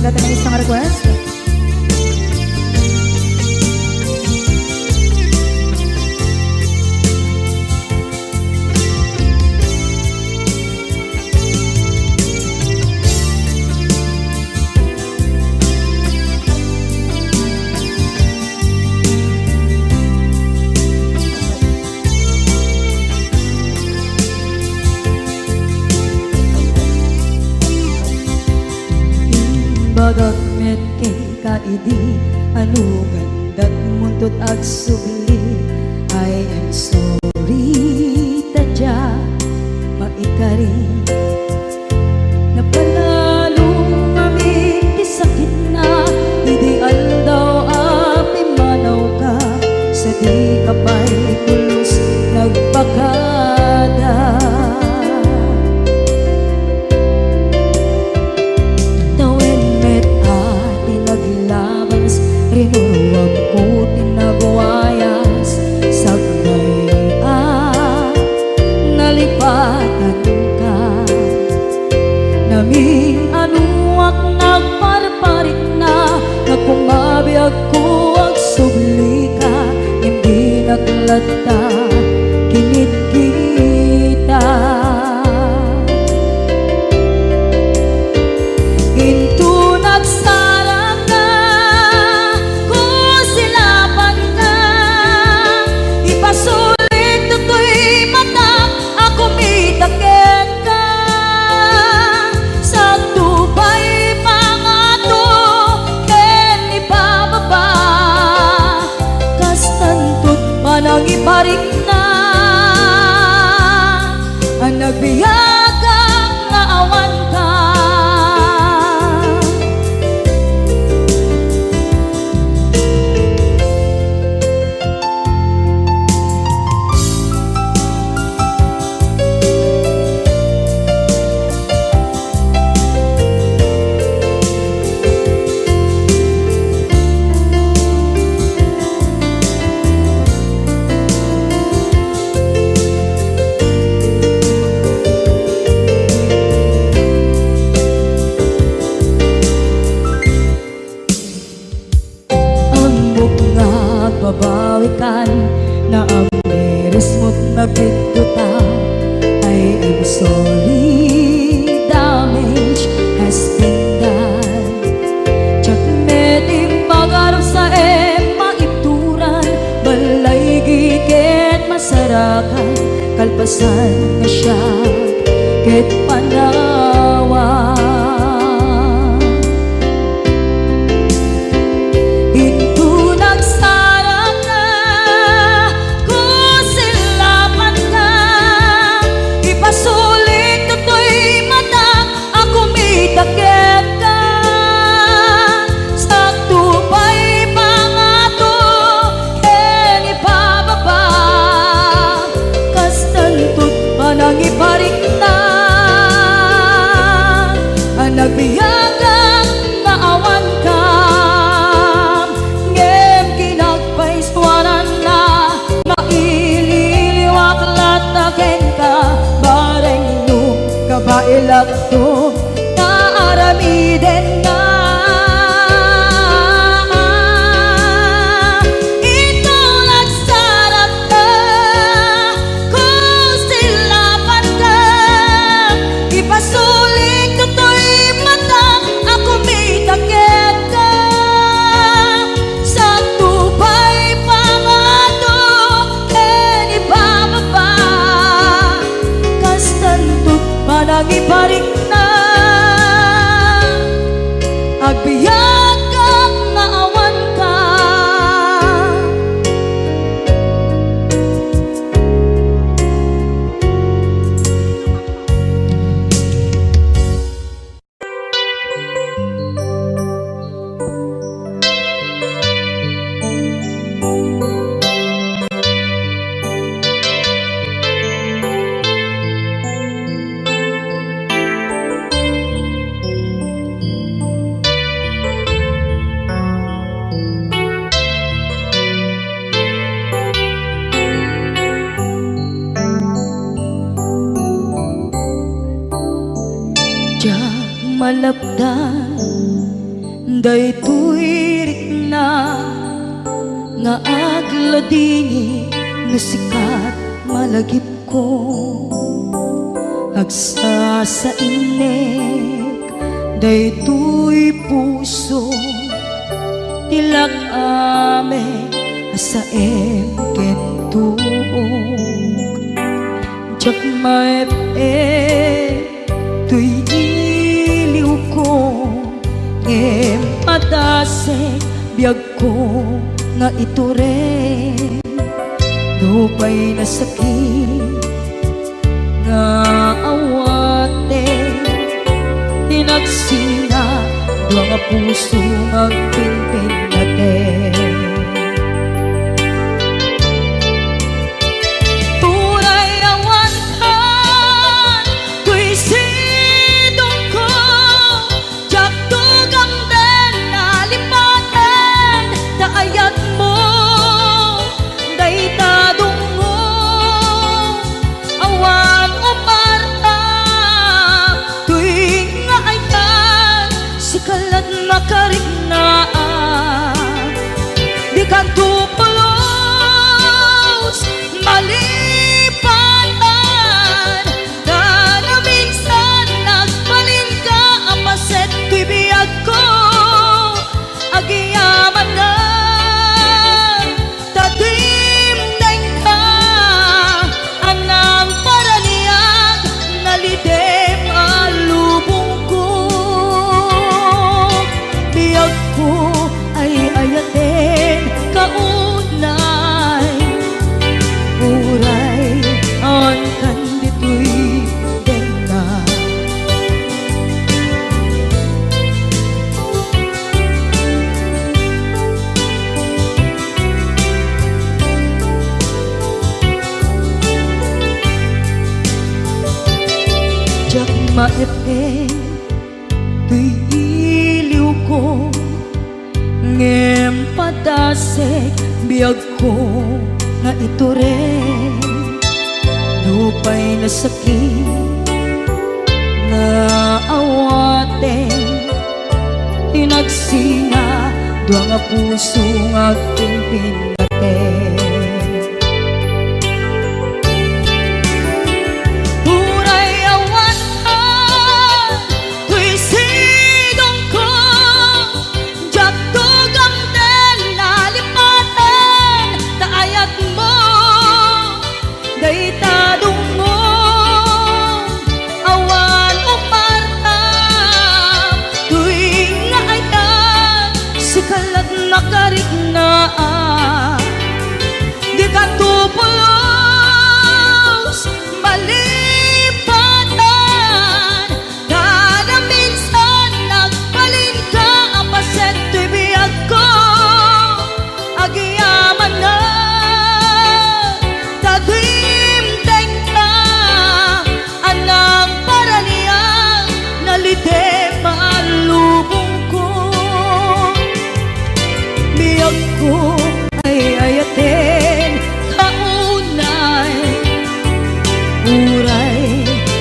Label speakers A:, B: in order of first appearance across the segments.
A: natin ng isang request.
B: Bagat met kay kaidi anu gandat muntut ag subli I am sorry tadya maikari napalalo kami ti sakit na ideal daw api manaw ka sa di kapay pulos nagpakada rinuruwag ko tinagwayas sagnay nalipatan ka namin anuak nagparparit na nagkumabiyag ko ag subli ka hindi naglata kinit kita into nagsarang ka kusilapan ka ipasulit tutoy mata ako mitaken ka sa tubay pangato ken ipababa kastantot manang iparik na ang nagbiyagang nga awan ka. Babawikan na ang meres mo't nagpituta I am sorry damage has been done Tsak meting pagarap sa maituran balay giket masarakan kalpasan na siya ket panawa iparik na ang nagbiyagang maawan ka ngem kinagpaiswanan na maililiwak lataken ka bareng nung kabailak to naaramiden na nagiparik na agbiyak kang maawan ka malapdan daytoy rikna nga agladingi nga sikat malagip ko agsa sa inek daytoy puso tilak ame asaem kentuog jak maep tuy iliw ko ngem padase biyag ko nga iture dupay na sakit nga awate tinagsina dua nga puso magpinpin natin turay awantan tuy sidong ko jak tugang den nalipaten daayat mo daytadong mo awan umarta tuwing nga aytan sikalat makarignaat di ka tupulos malipatan na na minsan nagbalin ka apaset tuy biyag ko agiyaman na tatimdeng ka anang paraniyag nalidem alubong ko biyag ko ay ayaten kaunay uray ang kanditoy denga jak maepeng tuy iliw ko ngem padasek biyag ko nga iture lupay na sakit nga awate tinagsina dua nga puso nga pinpinate uray awantan tuy sidong ko jak tugang den nalipaten daayat mo daytadong mo awan umarta tuwing nga aytan sikalat makarignaat di ka tupulos malipatan kada minsan nagbalin ka apaset tuy biyag ko agiyaman na tatimdeng ka anang paraniyang nalidem alubong ko biyag ko ay ayaten kaunay uray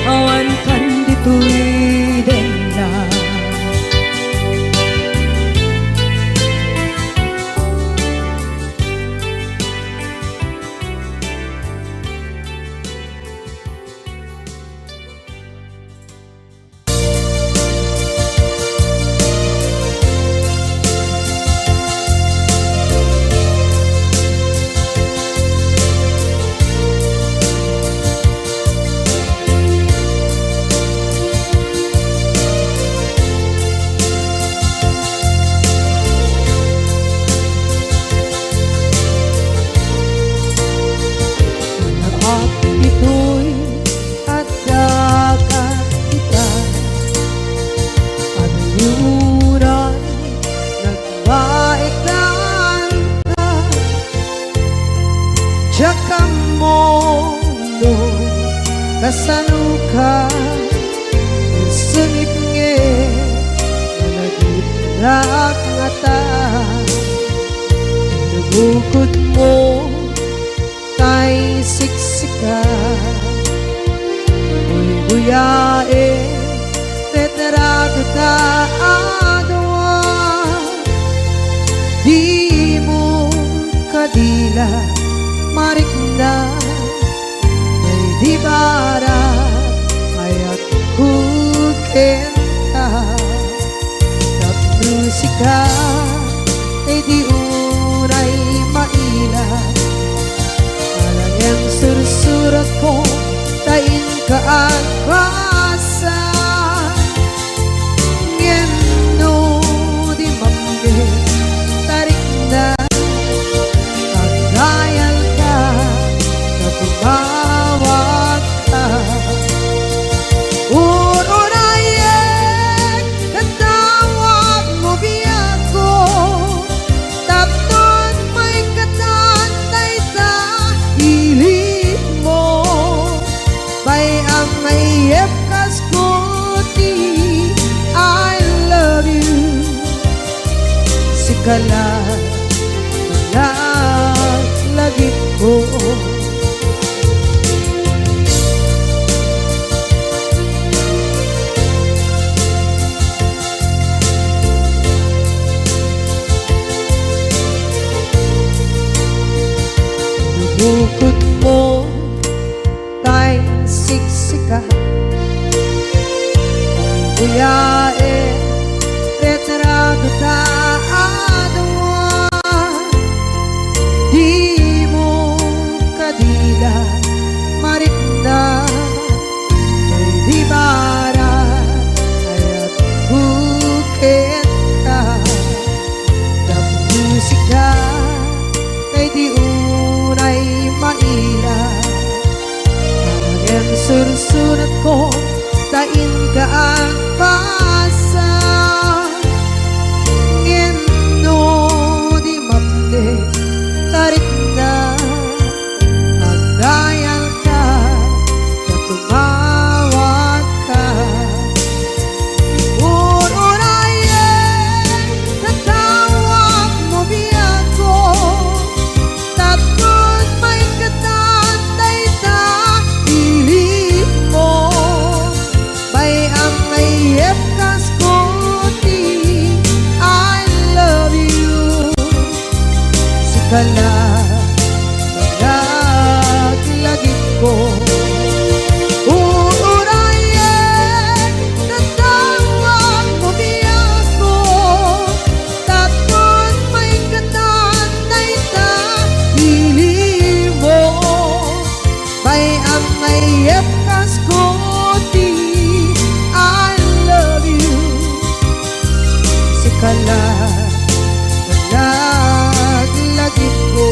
B: awan kanditoy denna ito'y at dagat kita Pagayuran nagbaiklan ka Diyak ang mundo kasaluka Sungit nge Nalagitrak nga ta Nabukod mo tay siksika Uy buyae tetrado ta adwa maila marikna may di bara ayat kukenta musika ay di unay maila alang yang sursurat ko tain ka ang basa ngeno di mambe tarik na pagdayal ka na tumawag ka urunayek katawag mo biyako tapnon may katantay sa hilig mo bay ang mayep kaskuti I love you sikala lagi ko bukod mo tay siksika uyae retrado ta adwa di mo kadila marikna may di bara ayat bukit ka na musika kay di unay maila ang sursurat ko tain ka ang basa ngeno di mamde tarik na ang dayal ka na tumawag ka urunayek katawag mo biyako tapos may katantay sa hilig mo bay ang mayep kaskuti I love you sikala lagi ko urunayek katawag mo biyako tapos may katantay sa hilig mo bay ang mayep kaskuti I love you sikala lagi ko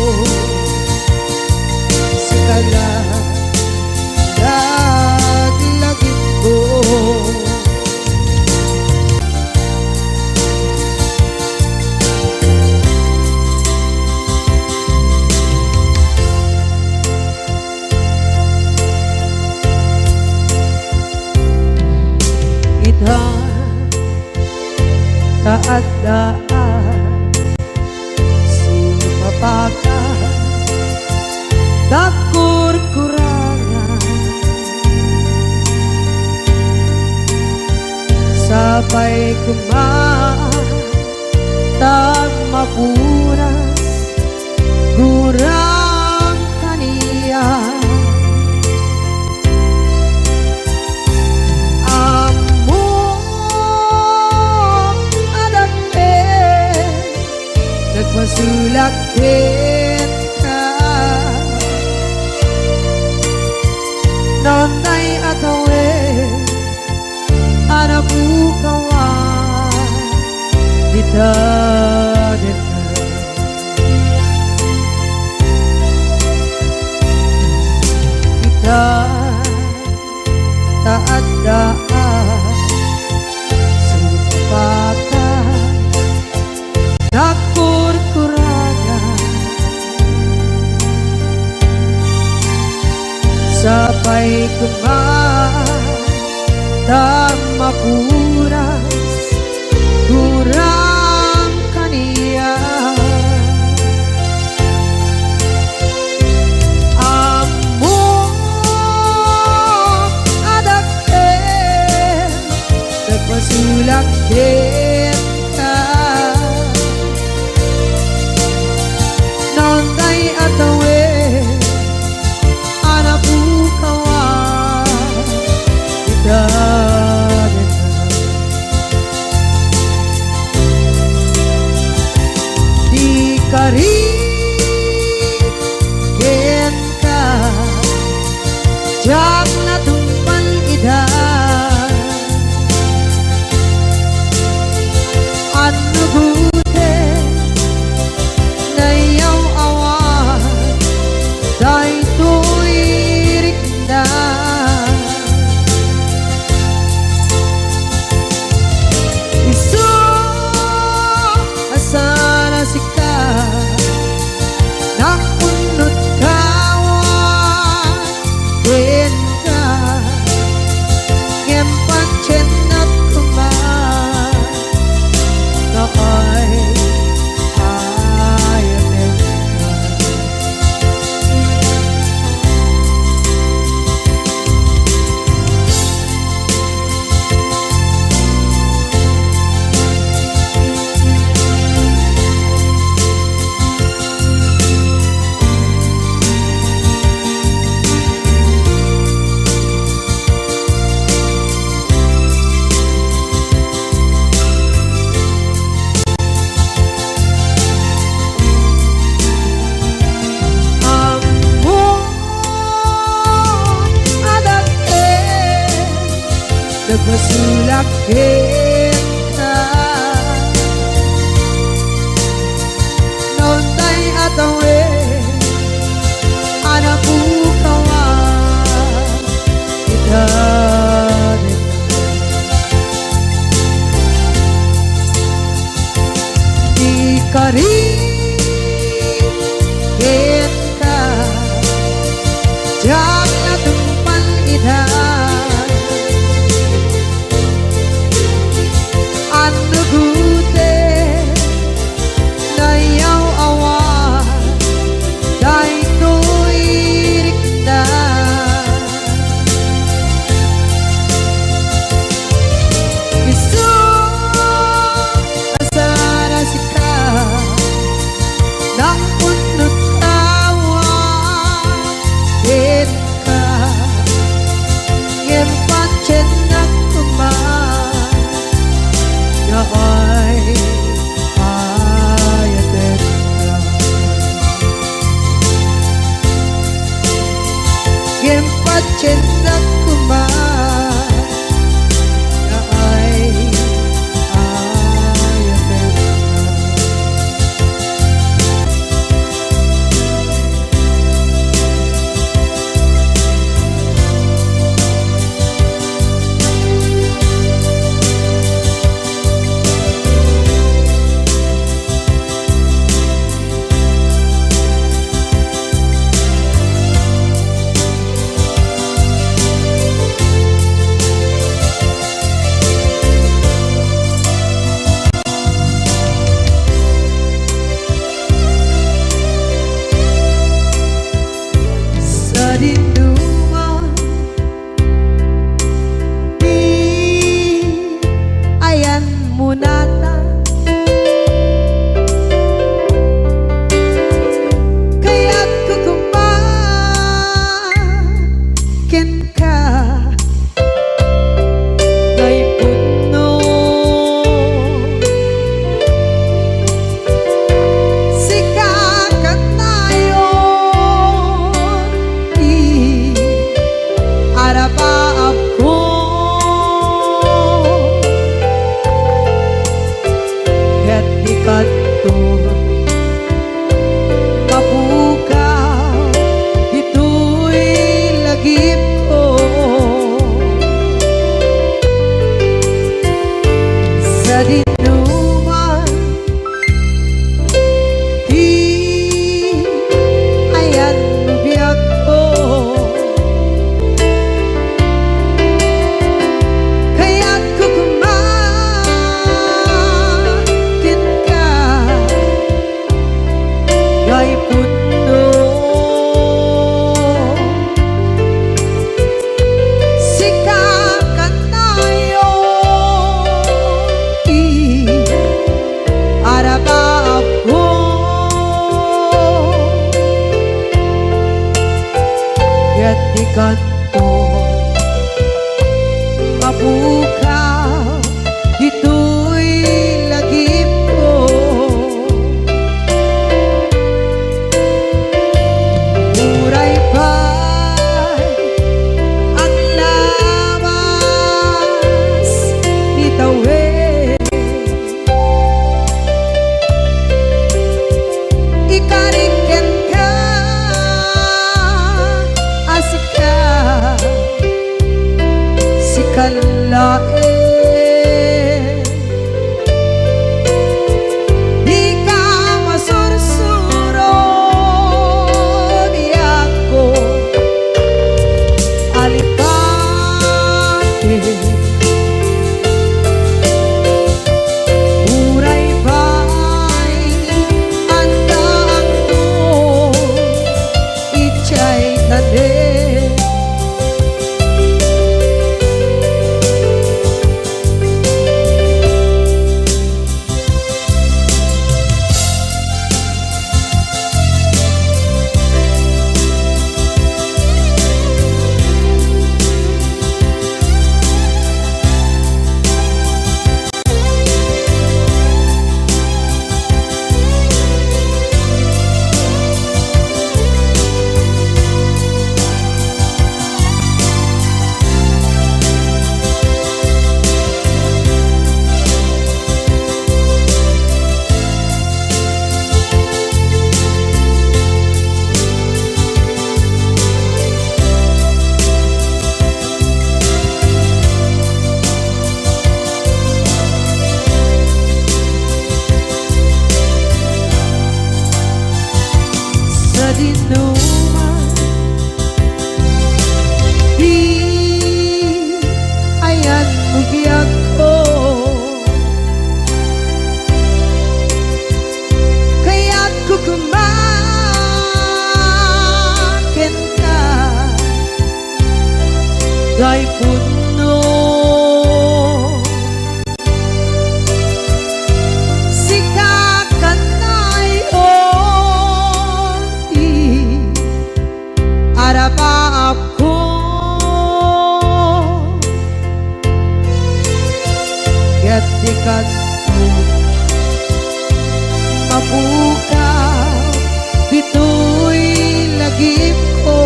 B: sikala lagi ko ita taadaan sumapaka takur-kurangan sabay kumaan tagmapunas gurang kaniya nagmasulakit ka nonay atawin anabukawan ditadit kita taadaan supakan nakur-kurangan sabay kumaan tagmapunas gurang kaniya among adakit nagmasulakit ka nonday ato jak natumpan ida anu gute nayaw awan day tuirik na isu asana sika nakunut kawan denka ngempat cenat kuman nakay ayanin nagmasulak kita noon tay atawe anak bukawan kita di kari kita jak natumpan ida anu gute nayaw awan day tuirik na isu asana sika nakunut kawan denka ngempat cendak kuman nakay ayatin ngempat cendak kuman nakay ayatin sa dinduman di ayan munata kaya't kukumpakin ka ngay puno sikakat tayo arapaap ko ket ikanto mapukaw ito'y lagip ko sa dinuman di ayan biyak ko kaya't kukumakin ka ngay puno sikakat tayo arapaap ko ket ikanto mapukaw ito'y lagip ko muray pa'y kan lain. Di ka masursuro biyak ko alipate. Uray ba'y andaan mo ichay tade. Dinuman di ayan bugyak ko kaya't kukumakin ka dahil puno maaf ko gatikat mo mabuka dito'y lagip ko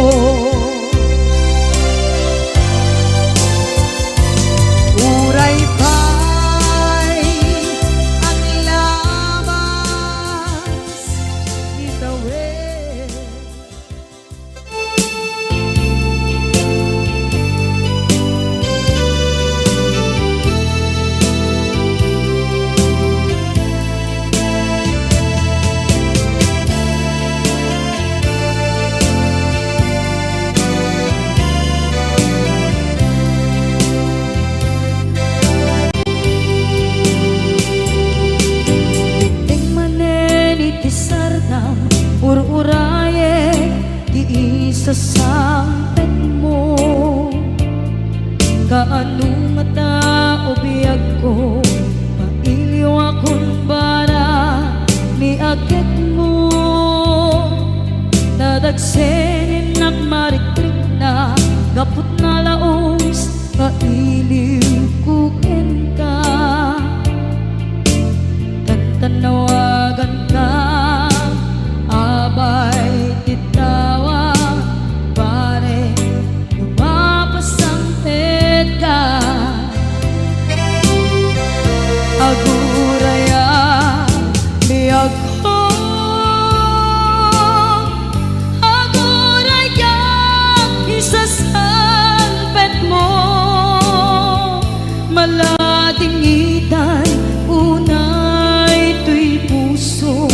B: uray pa'y ang labas itawin. Ur-uraye di isa sampet mo kaano mata o biyag ko mailiw akong bara ni agad mo nadagsenin ng marikrik na gapot na laos mailiw kukin ka tantanawagan ka abay titawa pare lumapasangpet ka aguraya biyag ko aguraya isasangpet mo malading itay unay tuy puso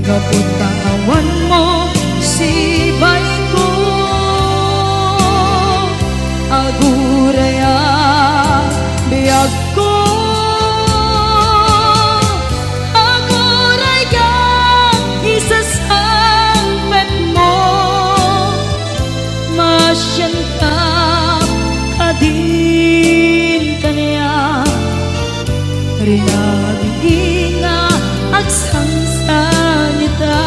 B: kapot katawan mo sibay ko aguraya biyag ko aguraya isasangpet mo masyantap kadin kanya rinaging nga agsangsan ita.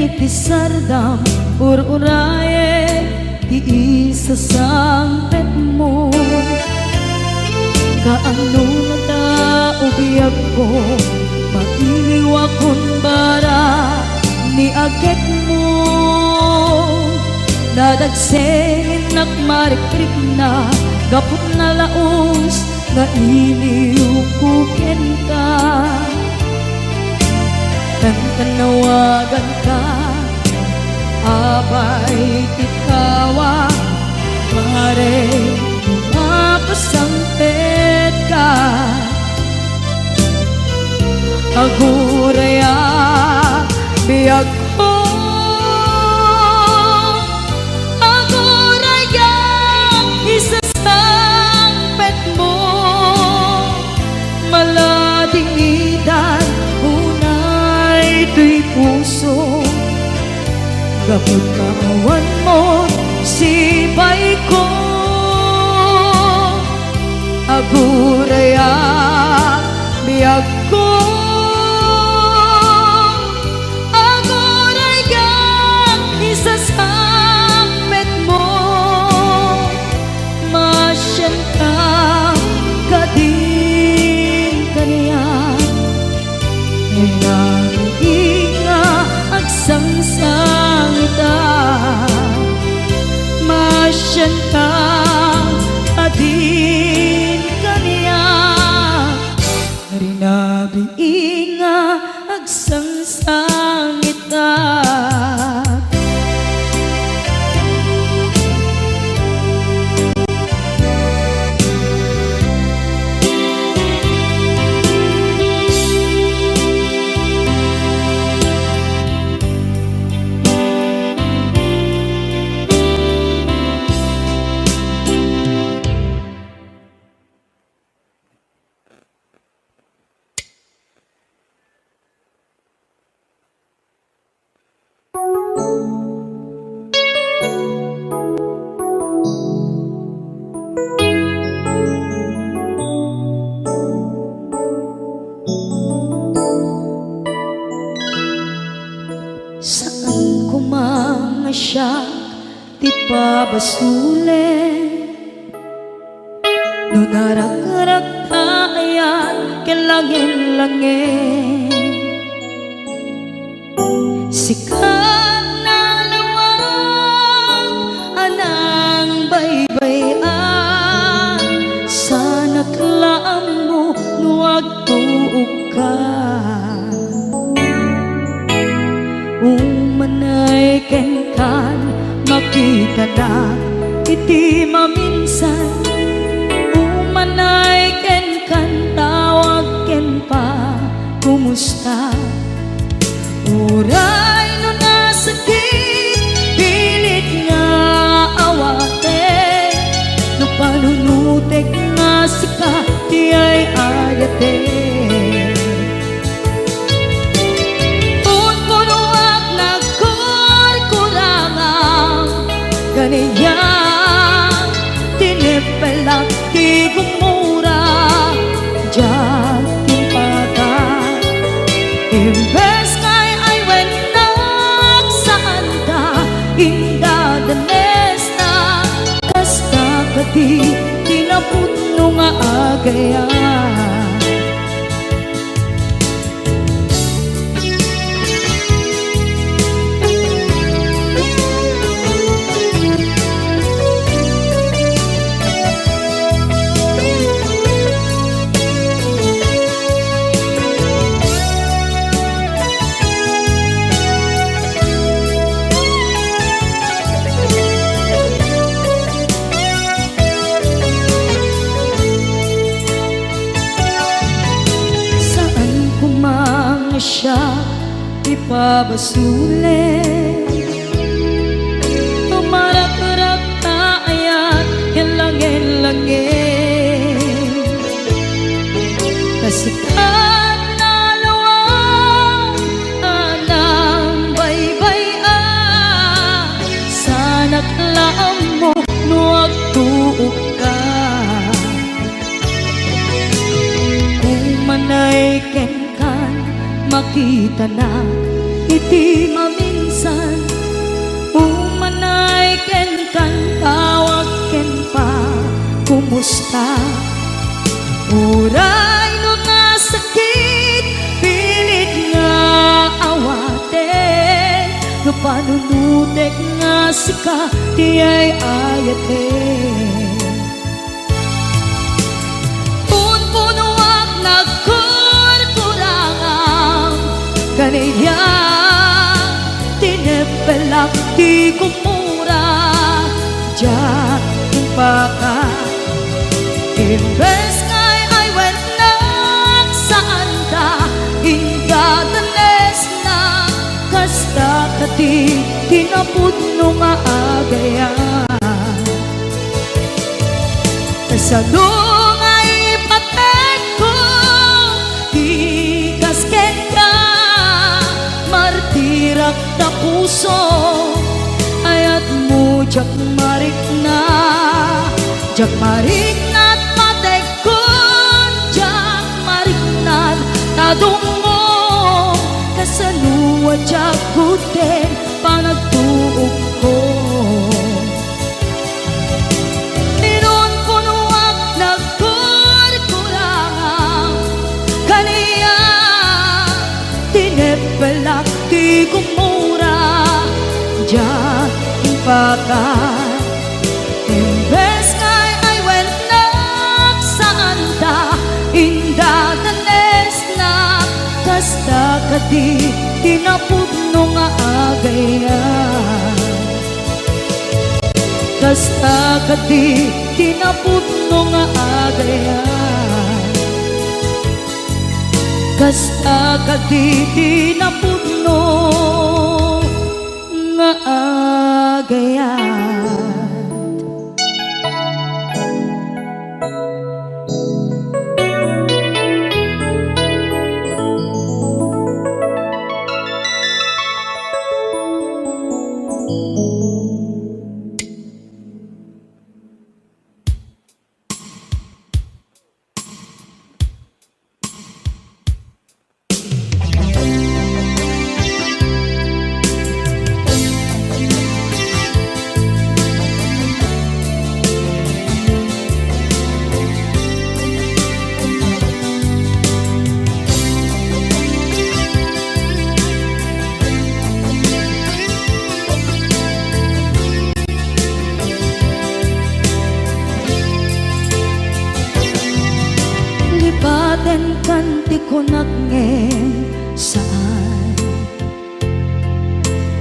B: Itisardam ur-uraye di isa sampet mo. Kaano na taubiyag ko, mailiwa kon bara ni agit mo. Nadagsengin nakmarikrik na, gapot na laos nga iniukukin ka. Tanawagan ka, abay tikawa, pare mapasampet ka. Aguraya biyag ko, aguraya isasampet mo. Maladingidan unay ito'y puso, gapot kaawan mo sibay ko. Aguraya biyag ko, aguraya isasampet mo. Masyan ka kadin kaniya, inga agsangsangita. Masyan ka kadin kaniya, rinabi nga agsangsangita. Saan ko mga siya ti pabasulit, no narak-arak tayan kelangin-langin. Sikat na lawang anang baybayan, sana't laang mo nuwag tuog ka. Umanay ken kan makita na iti maminsan. Umanay ken kan tawag ken pa kumusta. Uray no nasakit pilit nga awate, no panunutek nga sika di ay ayate. Kaniya tinipelak ti gumura diyan timpagan. Imbes kay ay wenak saan ta inda danes na, kasta kati tinaputno nga agayan. Siya ipabasulit, tumarak-arak tayan kelangin-langin. Kasikat na lawang anang baybayan, sana't laang mo nuwag tuog ka. Umanay ken makita na iti maminsan. Umanay ken kan tawag ken pa Uray no nga sakit, pilit nga awaten, no panunutek nga sika, di ay ayaten. Punpunuak nagkurkurangang, kaniya tinepelak di kumura, diyan impaka. Imbes ngay ay wenak saan ta, ingadanes na kasta kati tinapudno nga agayan. Kasalong ay patek ko, di kasken ka, martirak na puso, ayat mo jak marik na, jak marik na. Tadungo kasaluwa jakuten panagtuog ko. Ninon punuak nagkurkurangang, kaniya tinepelak di kumura, diyan impakan. Imbes ngay ay wenak saan ta, indadanes na kasta kati tinapudno nga agayan. Kasta kati tinapudno nga agayan. Kasta kati tinapudno nga agayan. Kanti ko nagngeng saan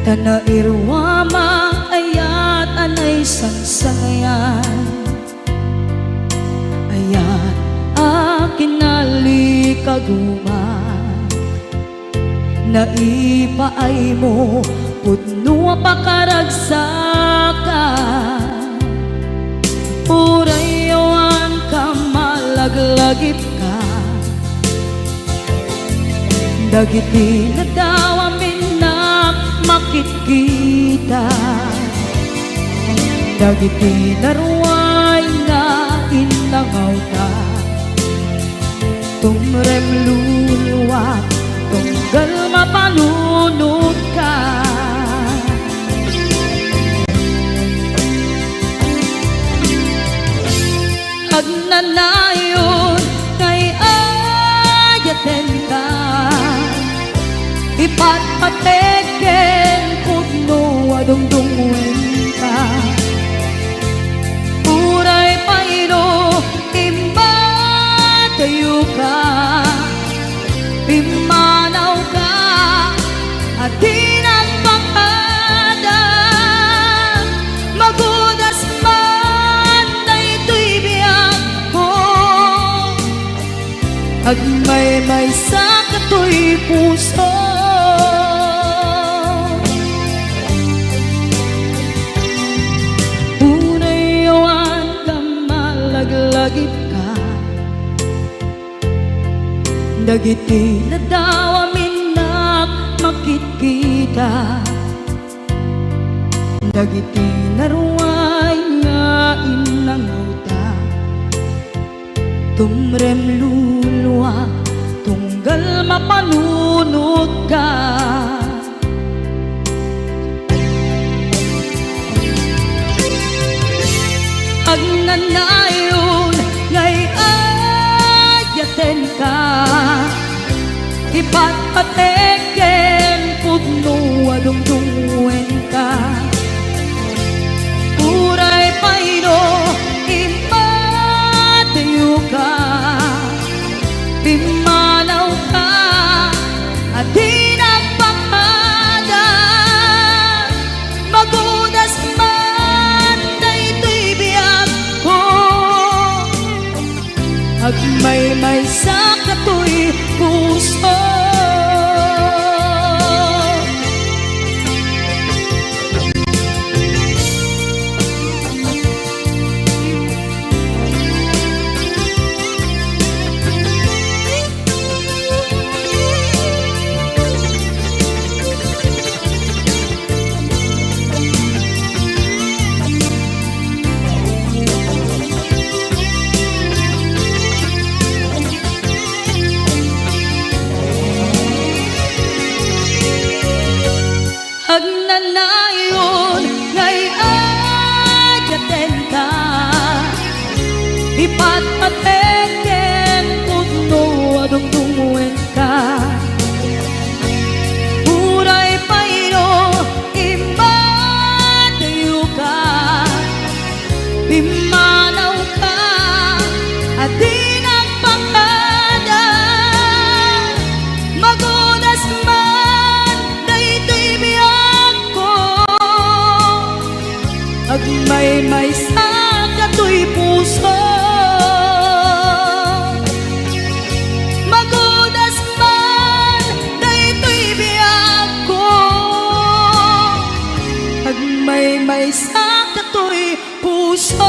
B: tanairwama ayat anay sangsangayan, ayat akin nalikaguma, naipaay mo pudno pakaragsakan, urayawan ka malaglagip ka. Dagiti na daw amin na makikita, dagiti na ruway na inangaw ta, tumrem luluwat, tunggal mapanunod ka. Agnanayon kay ayaten ka, ipatpateken pudno adungdungwen ka. Uray paino imbatayo ka, pimanaw ka, at tinagpakada, magudas man na ito'y biyag ko, agmay-may sa kato'y puso. Lagip ka, dagiti na daw amin na makikita, dagiti na ruway nga inangaw ta, tumrem luluwa, tunggal mapanunod ka. Agnanayon ngay ipatpateken pudno adungdungwen ka uray payno imatayo ka pimanaw ka at di nagpakada magudas man daytoy biyag ko agmay-may sa katoy puso. Agnanayon ngay ayaten ka ipatpateken pudno adungdungwen ka uray payno imatayo ka pimanaw ka at di nagpakada magudas man daytoy biyag agmay-may sa katoy puso magudas man daytoy biyag ko agmay-may sa katoy puso.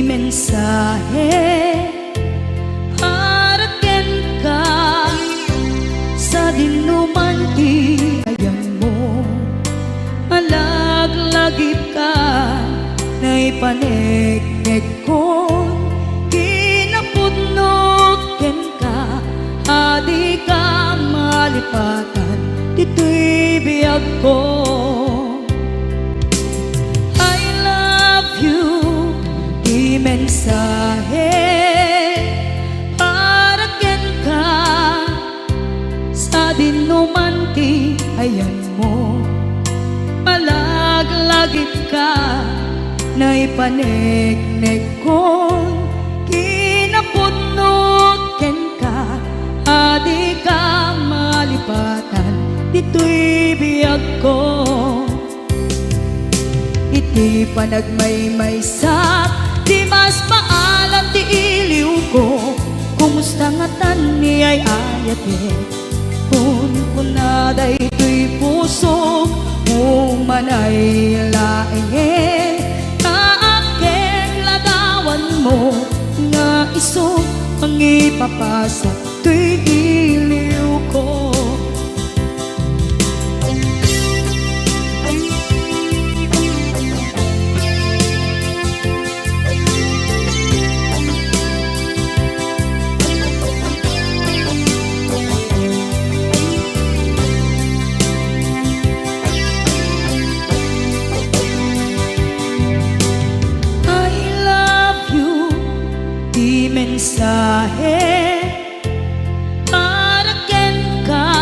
B: Mensahe para ken ka sa dinuman ti ayan mo malaglagip ka na ipanegnek ko kinapudnot ken ka adi ka malipatan dito'y biyag ko. Mensahe para ken ka sa dinuman ti ayan mo malaglagip ka na ipanegnek ko kinapudnot ken ka adi ka malipatan dito'y biyag ko iti panagmay-maysak di mas maalam ti iliw ko kumusta nga tan ni ay ayate kun kunaday to'y puso umanay laeng kaaken ladawan mo nga iso ang ipapasa to'y iliw ko. Mensahe para ken ka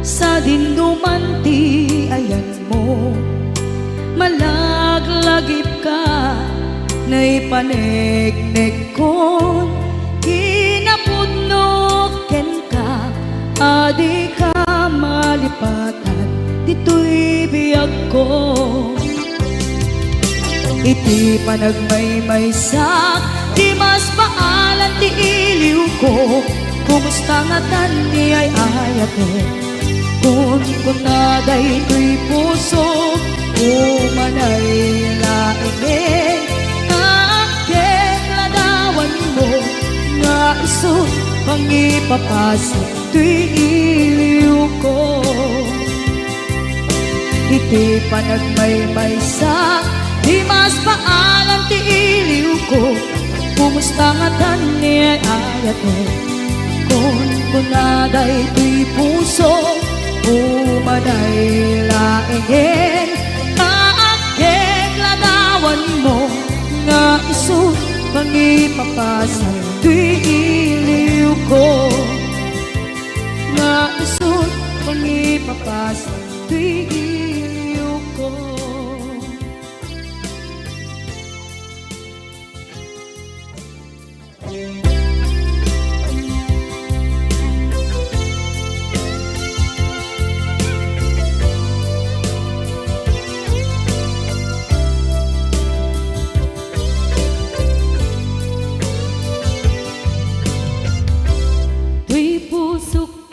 B: sa dinuman ti ayan mo malaglagip ka na ipanegnek ko kinapudnot ken ka adi ka malipatan dito'y biyag ko iti panagmay-maysak di mas maalan ti iliw ko kumusta nga tan ni ay ayate kun kunaday to'y puso umanay laeng aken ladawan mo nga iso papasok tuy iliw ko. Iti panagmaymay sa di mas paalam ti iliw ko. Kumusta nga tani ayat mo kon kunaday tuy puso umaday laingen kaakeg ladawan mo nga isu pangipapasan tuy iliw ko. Nga isu pangipapasan tuy iliw ko.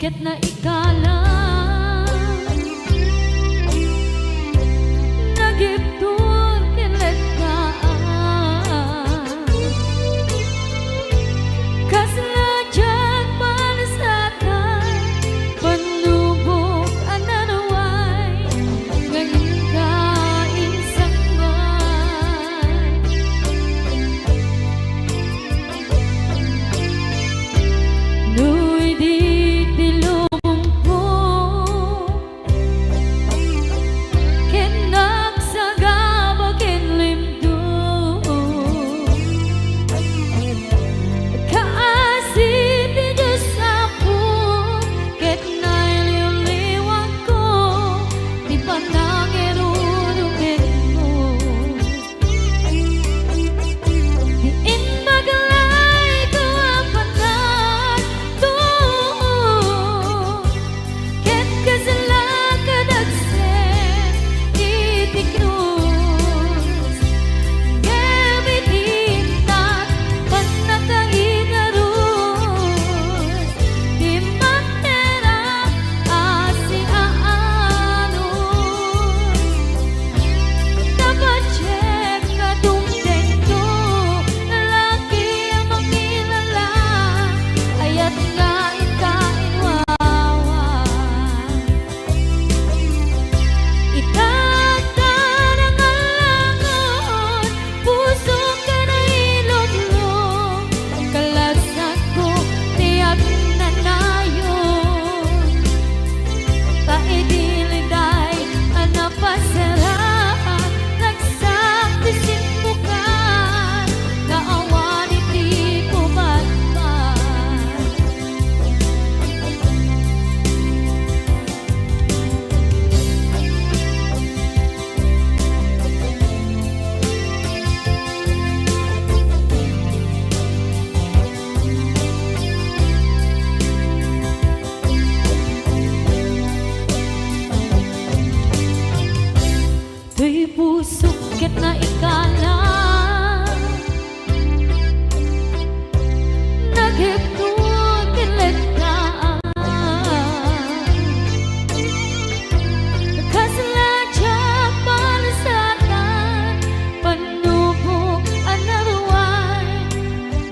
A: Ket na ikala nagiptur kinletaan kaslajag malasatan panubok ananaway ngayon kain sangman nuy di pusukit na ikala nagiptun kinletaan kaslajak palasatan panubok anaruan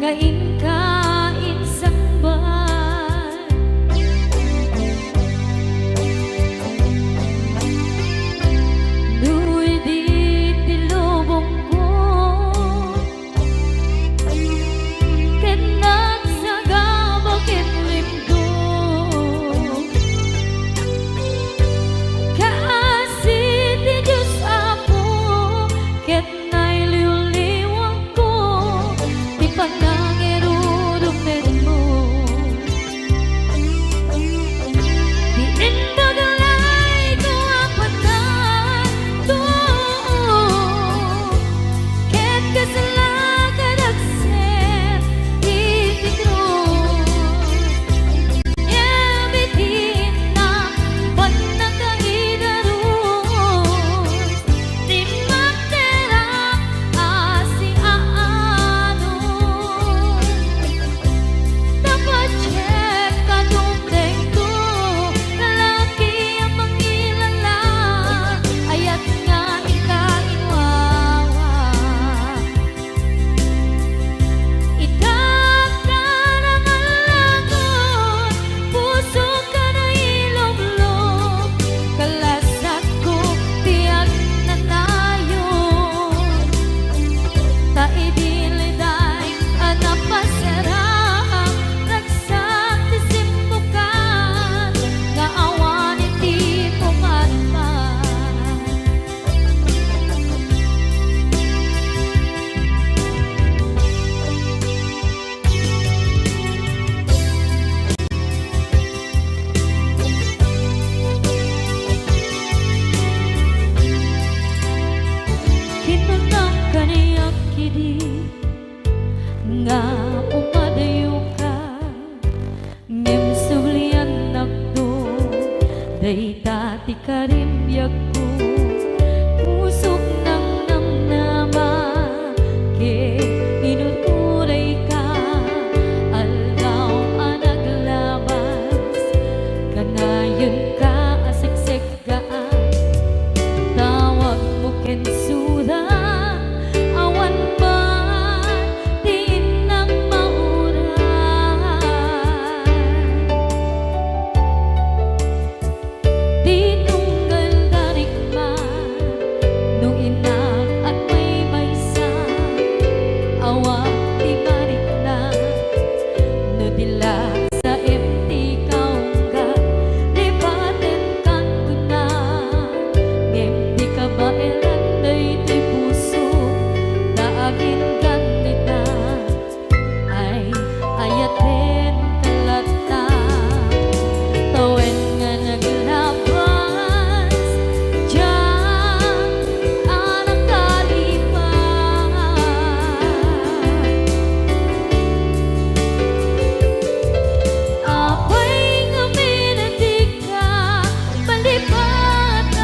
A: ngayon kain sangban nuy di tilubong ko karimbyak ko pusok ng namnama ke inuturay ka aldaw ang naglabas kanayon ka asiksik ka tawag mo kensura awan ba din ng mauran di tunggal darikman nung inak at may maysa awang di marik na nadila sa empty kaungga lipaten kan kuna empty ka ba elan daytoy puso daagin kanita ay ayaten kalata tawen nga naglabas diyan anak kalipan apay nga minadig ka palipatan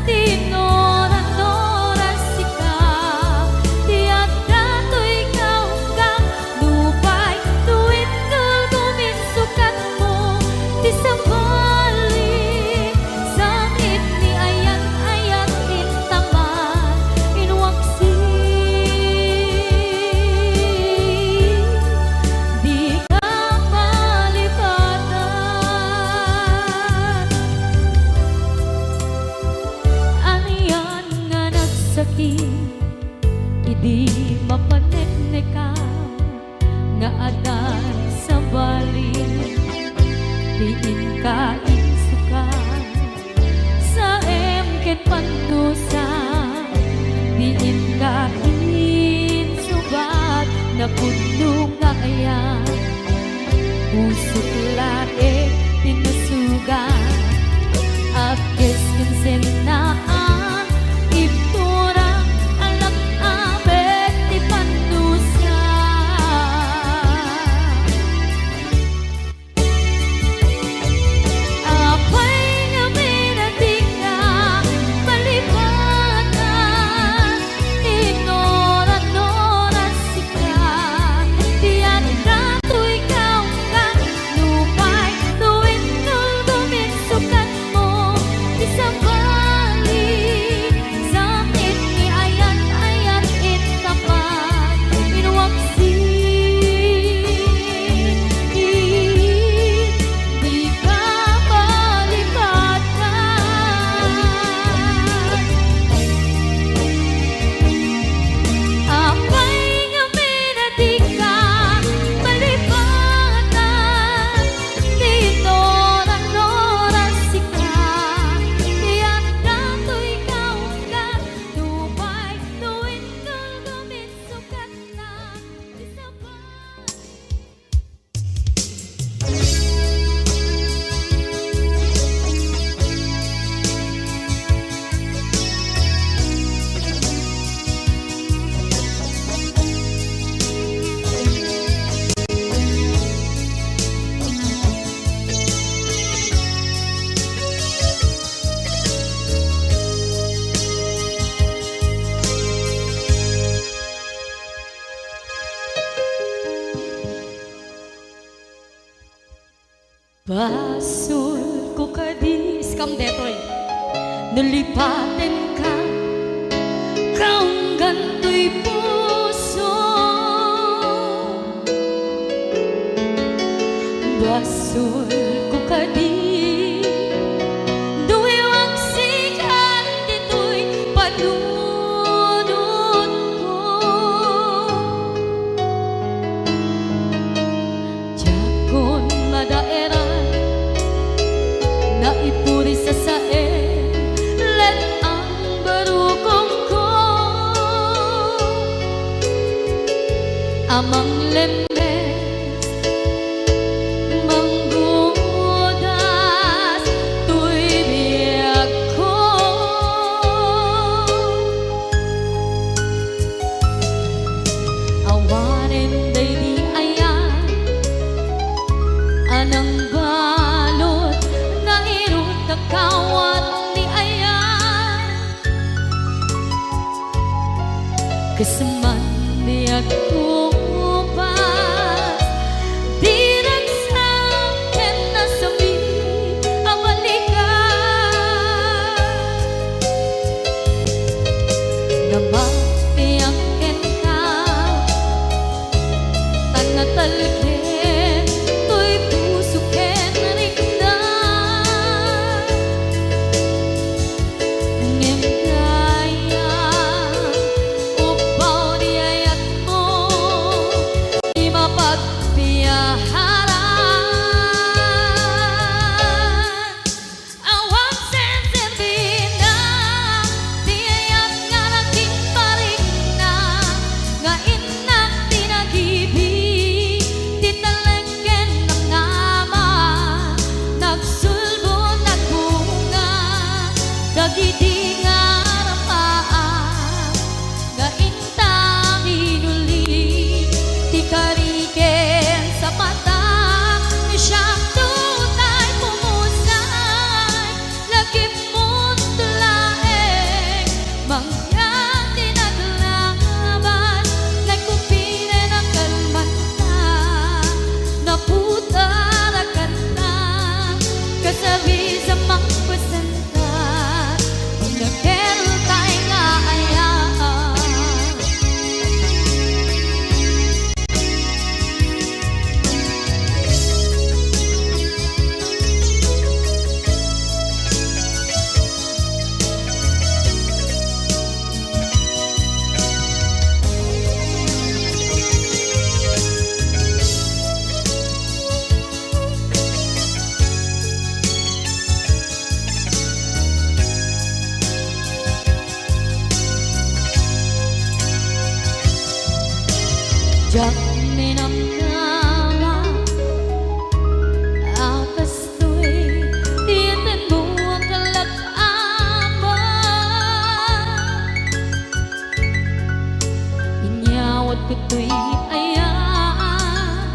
A: tinoran-noras ikaw tiyak dato'y kaunggang lupay tuwid gulgumin sukat mo di sabali sakit ni ayat-ayat intaman inwaksi di ka malipatan aniyan nga nagsakit idi mapaneknekan nga adan sa balin diin ka insukan sa emken pandusa diin ka insubat na puno nga ayan pusok lae tinusugan akes kinsenaan ibturang alak abet di pandusa apay nga minadig ka palipatan tinoran-noras ikaw tiyan dato'y kaunggang lupay tuwid gulgumin sukat mo di sabali sakit ni ayat-ayat intapan inwaksi di ka malipatan apay nga minadig ka malipatan tinoran-noras ikaw tiyak dato'y kaunggang lupay tuwid gulgumin sukat na di sabali Basul ko kadis kam detoy nalipaten ka kaunggan to'y puso basul ko kadis duwiwag sikan dito'y panunod ko Jakon madaeran na ipuri sa sae let ang barukong ko amang lemes manggudas tuy biyag ko awanen day di ayan anang balot na irot na kaw Kasaman di ako pas di nagsakin na sabi ang balikan na mapiyakin ka tanatalkin to'y pusukin rin na ngem kaya upaw di ayat mo di mapagpiyaharan awang sensin na di ayat nga naging paring na nga inak tinagibig di talengken ng ngama nagsulbo nagbunga dagiti nga rapaan nga intang inuli ti kariken sa mata ni siyang tunay pumusay lagip mo't tulaeng mangyang tinaglaban nagkupine ng kalmanta naputarakan na kasabi sa mangpasanta ang nagkeltay nga ayaan jak minamdaman akas to'y tiyatin mo ang kalagaman inyawat ko to'y ayan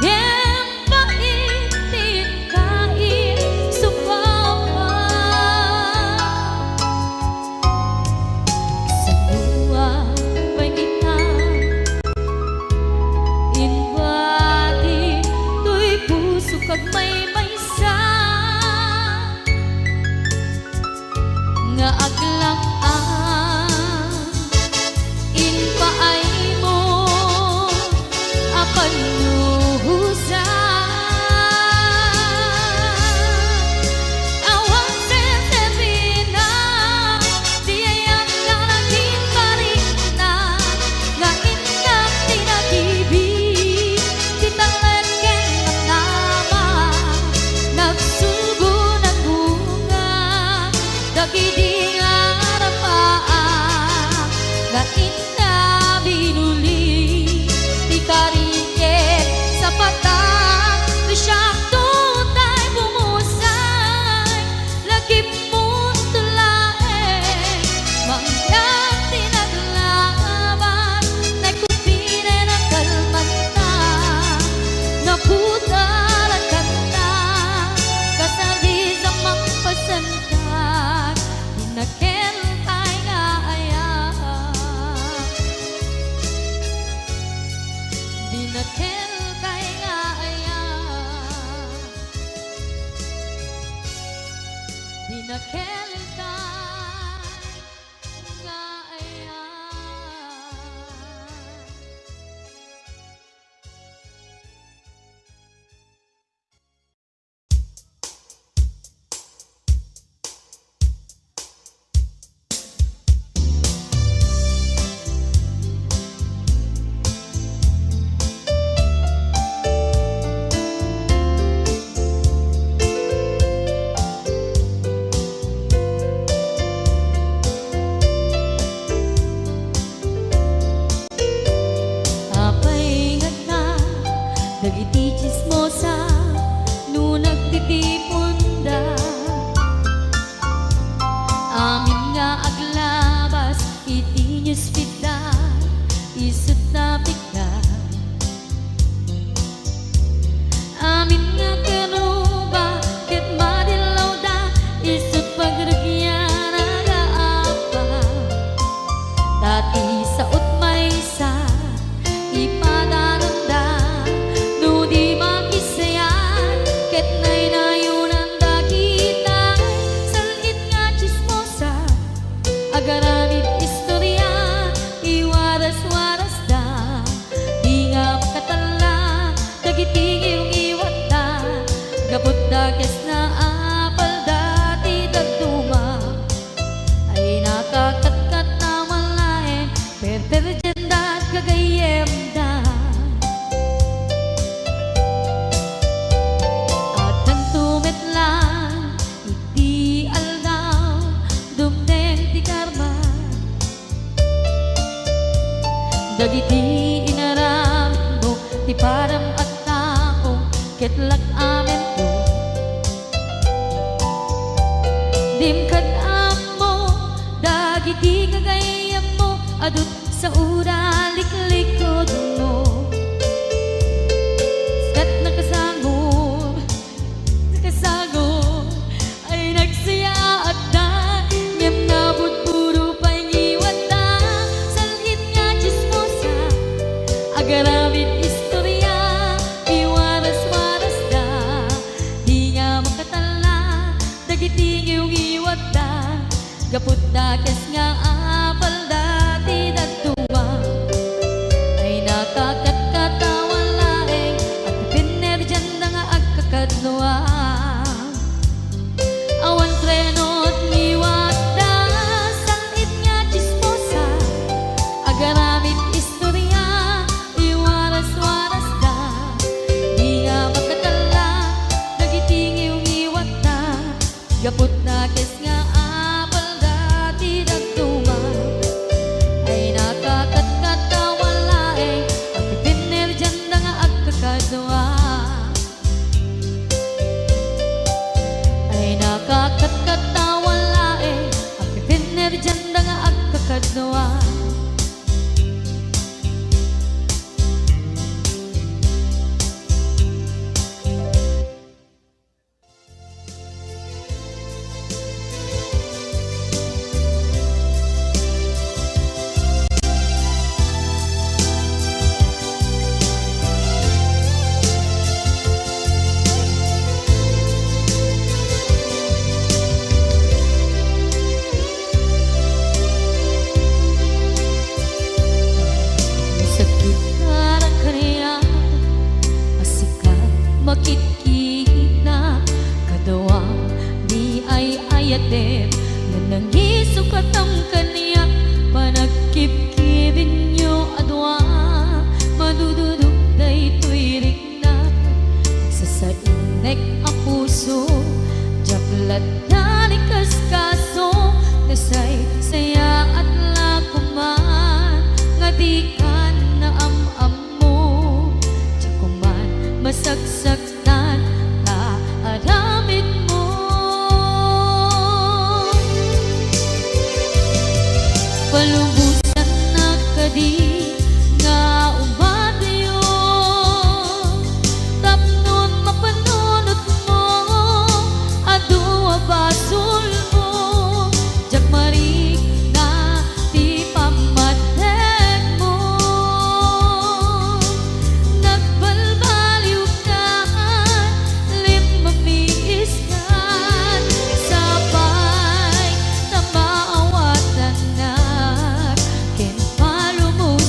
A: ngem paitin kain supawan sa buwan pangitan inbati to'y puso kag may maysa nga aglang-ang inpaay mo Dagiti inaram mo ti param at tao ketlak amen to. Dimkad mo dagiti gagayam mo adut sa ura liklikod mo. Set nakasagod ay nagsaya at da ngem nabot puro pangiwat da salhit nga chismosa agaramit istorya iwaras-waras da di nga makatala dagiti ngiwat da gaput da kes nga apal dati daduma ay nakakatawan laeng at pipiner dyan na nga agkakadluwa. Awan trenot ngiwat da sangit nga chismosa agaramit istorya iwaras-waras da di nga makatala dagiti ngiwat da gaput na kes nga apal dati dagduma ay nakakatawan laeng at pipiner dyan na nga agkakadwa. Ay nakakatawan laeng at pipiner dyan na nga agkakadwa. Sakit na kaniya asikat makikita kadawang di ay ayatem na nangisukat ang kaniya panagkipkibin nyo adwa madududog day tuwirik na sa sainek ang puso jaklat na ni kaskaso nasay saya at lakuman nga di ka na am mo jakuman masagsaktan ka aramid mo. Palubusan na kadi nga umadayo tapnon mapanunot mo adua basul mo jakmarik na ti pamatek mo nagbalbaliw ka limamiis ka sabay na maawatan na ken palumos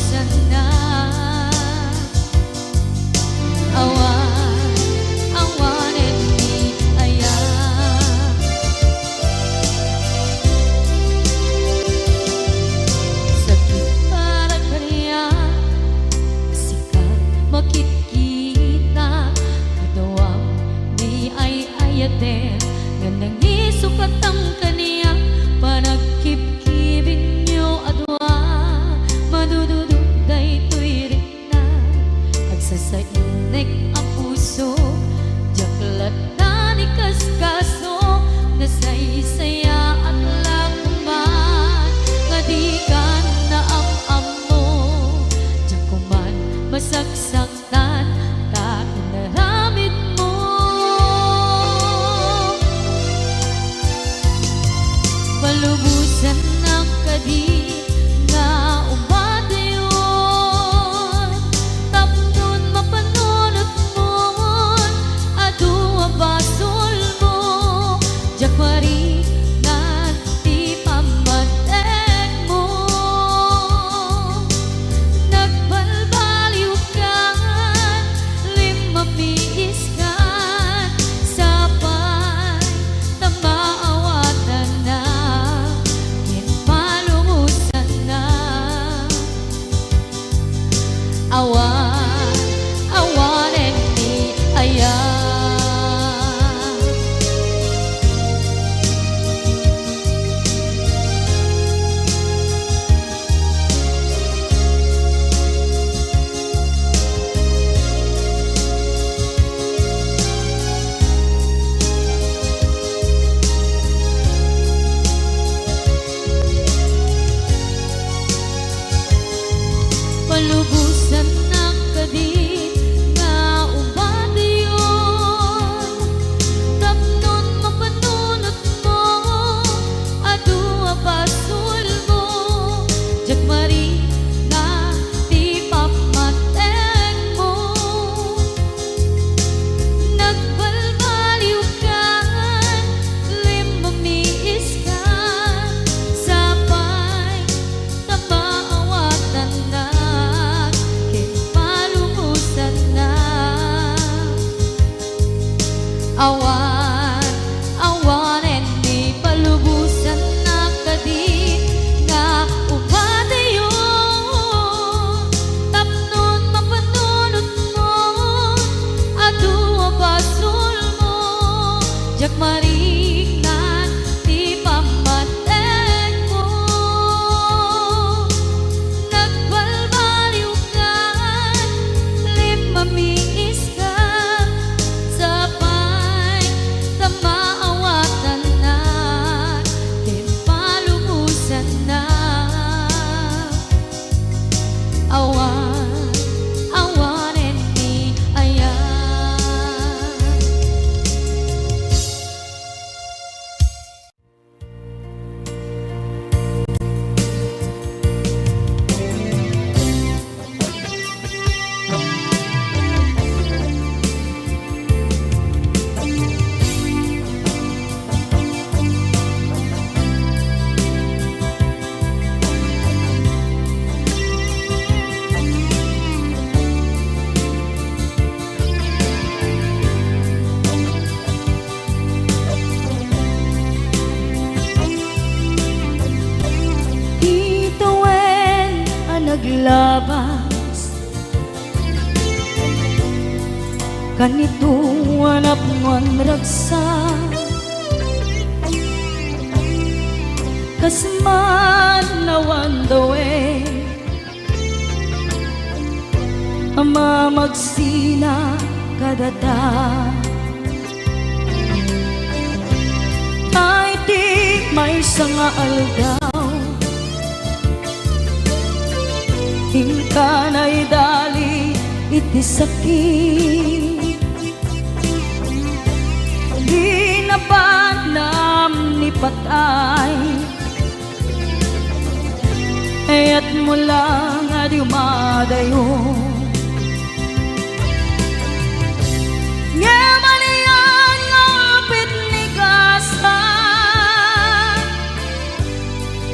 A: palubusan ng kadit nga ubadayon. Tapnon mapanunot mo, adu abasul mo, jagmari na di pamateng mo. Nagbalbaliw ka, limamiis ka, sabay tapaawatan na, kinpalumusan na. Awan, awanen di palubusan na kadit nga ubadayon. Tapnon mapanunot mo, adu abasul mo, jagmariknan di pamateng mo. Nagbalbaliw ka, limamiis ka, sabay tamaawatan na, kinpalumusan na. Awan, awanen ni ayan.
B: Ituwen ang naglabas, kanito hanap mo ang ragsa. Kasman nawan dawe, ama magsina kadata. Ay di may sanga aldaw, hingka na'y dali iti sakit. Di na banam ni patay, ayat mo lang nga di umadayo. Nga maniyan nga apit ni gasa,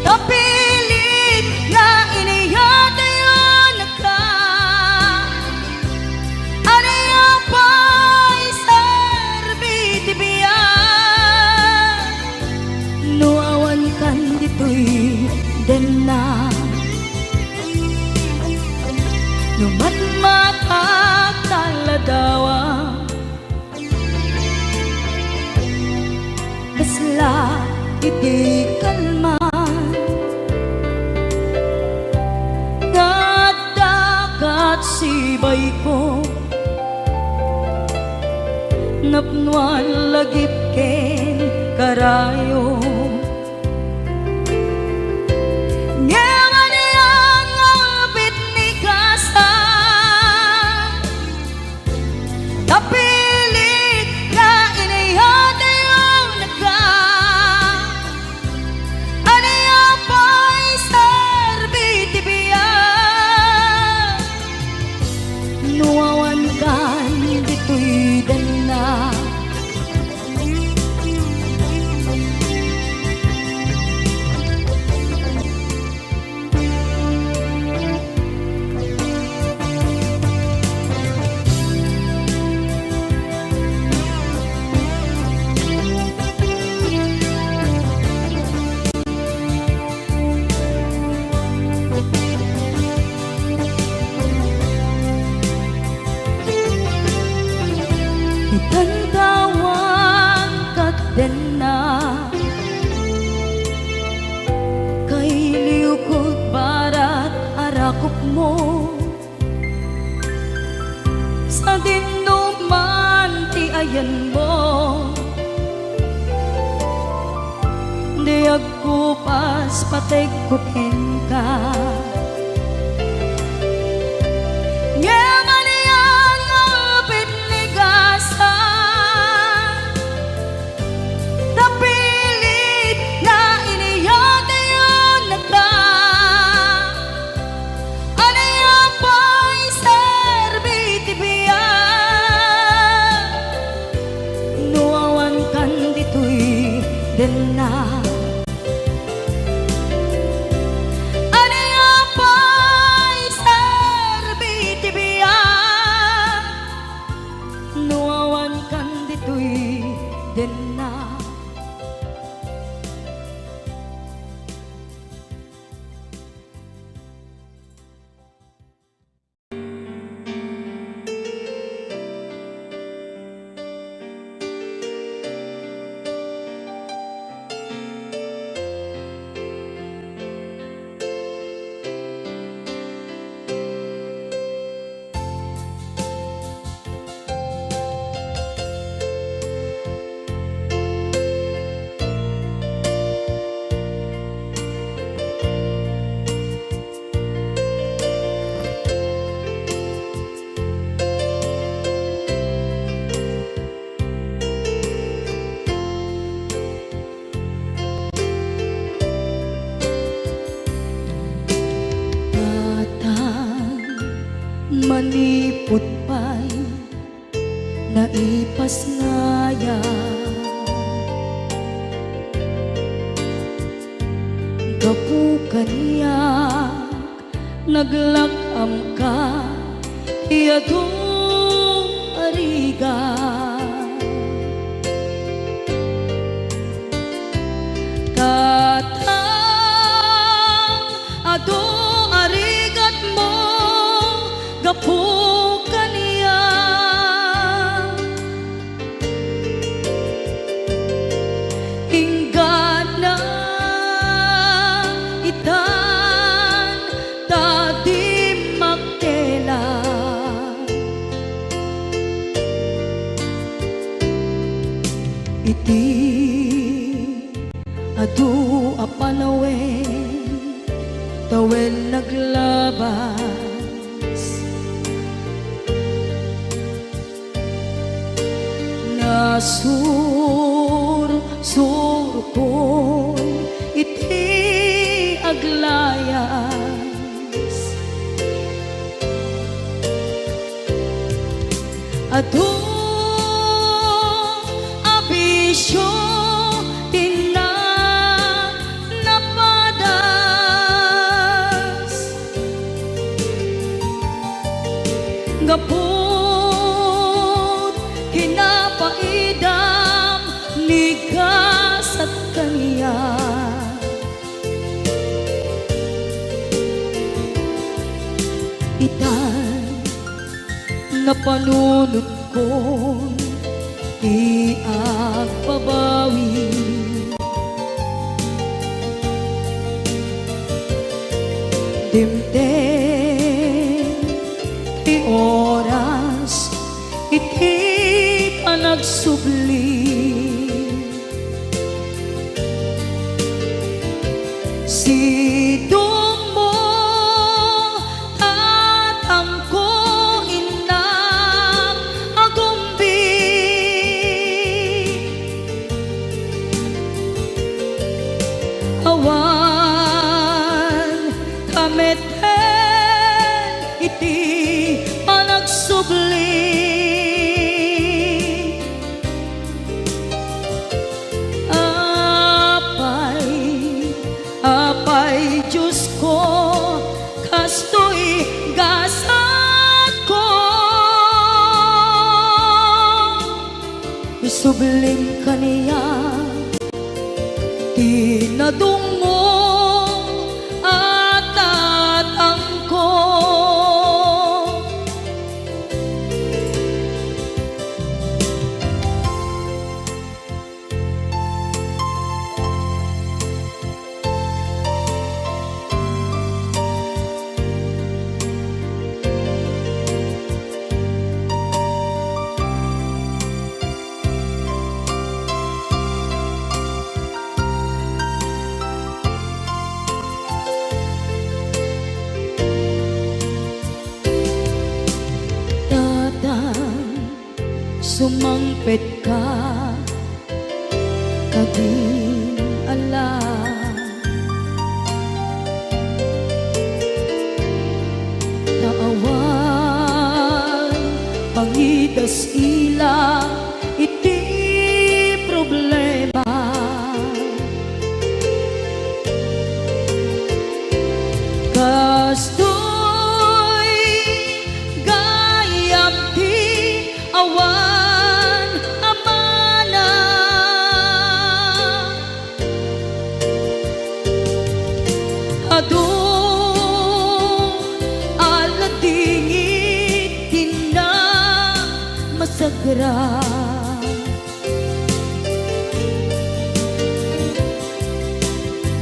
B: tapilit nga iniyatayon ka. Aniya pa'y serbiti biyan, nuawan kan dito'y den na. Numatmatak taladawa, kasla iti kalman. Dagat sibay ko, napnuan lagip ken karayo. Tapilit na inihatayon ka, aniya pa'y serbiti biyan, nuawan kan dito'y dana. Itantawan kat den na, kay liukod barat arakop mo. Sa dinuman ti ayan mo, di agkupas patek kupen ka. ipasngaya. Gapu kaniya naglakam ka iyadong ariga. Katang ado arigat mo gapu kaniya. Inggan na itan tadi magtela. Iti adu apanawen tawen naglabas. Nasur ko iti aglayas. Adu abisyo tina napadas. Gaput kinapaidam nigas at kaniya. Itan napanunod ko di agbabawi. Dimtem ti oras iti ka nagsubli. Sidong mo tatangko inang agumbi. Awan kameten iti panagsubli. Apay Diyos ko kastoy gasat ko. Isublim kaniya tinadong mo at tatang ko. Sumangpet ka kadin alam. Naawan pangidas ila iti problema. Kastoy gayam ti awan adu aladingit tina masagra.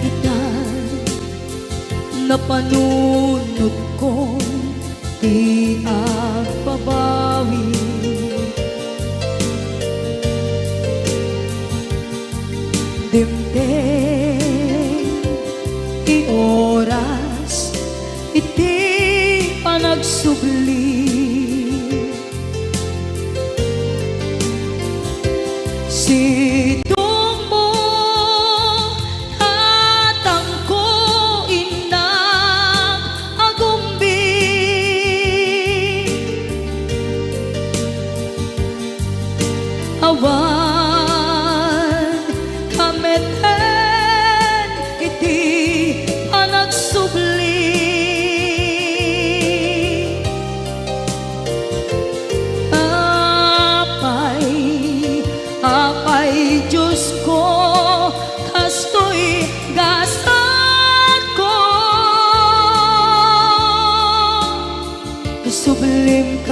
B: Itan napanunod ko di agbabawi. Dimtem ti oras iti panagsubli. Sidong mo tatangko inang agumbi.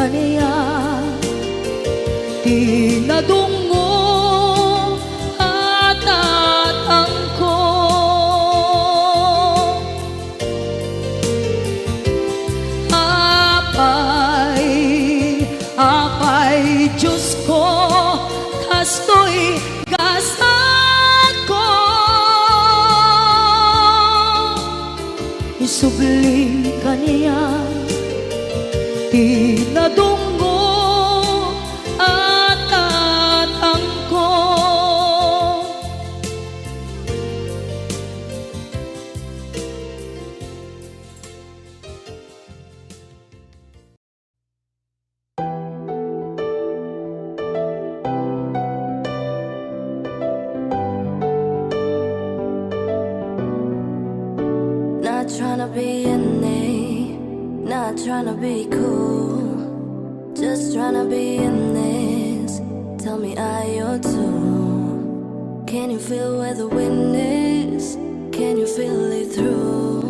B: kaniya tinadungo at atangko. Apay, Diyos ko, kasto'y gasat ko. Isubling kaniya tinadunggo at atangko.
C: Not tryna be an A, not tryna be cool, just tryna be in this. Tell me, are you too? Can you feel where the wind is? Can you feel it through